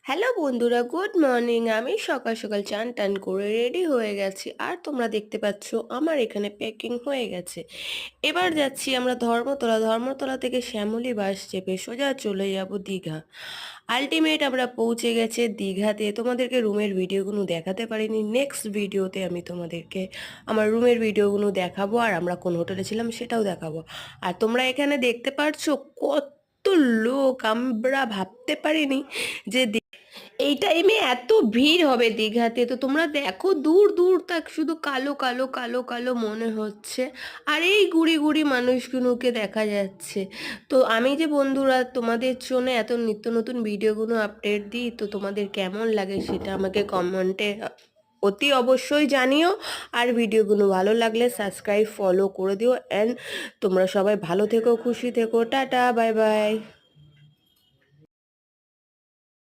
Hello বন্ধুরা, good morning. আমি সকাল সকাল চান টান করে রেডি হয়ে গেছি, আর তোমরা দেখতে পাচ্ছ আমার এখানে প্যাকিং হয়ে গেছে। এবার যাচ্ছি আমরা ধর্মতলা। ধর্মতলা থেকে শ্যামলী বাস চেপে সোজা চলে যাব দীঘা। আলটিমেট আমরা পৌঁছে গেছে দীঘাতে। তোমাদেরকে রুমের ভিডিওগুলো দেখাতে পারিনি, নেক্সট ভিডিওতে আমি তোমাদেরকে আমার রুমের ভিডিওগুলো দেখাবো, আর আমরা কোন হোটেলে ছিলাম সেটাও দেখাবো। আর তোমরা এখানে দেখতে পাচ্ছ কত লোক, আমরা ভাবতে পারিনি যে এই টাইমে এত ভিড় হবে দীঘাতে। তো তোমরা দেখো, দূর দূর তাক শুধু কালো কালো কালো কালো মনে হচ্ছে, আর এই গুড়ি গুড়ি মানুষগুলোকে দেখা যাচ্ছে। তো আমি যে বন্ধুরা তোমাদের জন্য এত নিত্য নতুন ভিডিওগুলো আপডেট দিই, তো তোমাদের কেমন লাগে সেটা আমাকে কমেন্টে অতি অবশ্যই জানিও। আর ভিডিওগুলো ভালো লাগলে সাবস্ক্রাইব ফলো করে দিও। অ্যান্ড তোমরা সবাই ভালো থেকো, খুশি থেকো, টাটা, বাই বাই।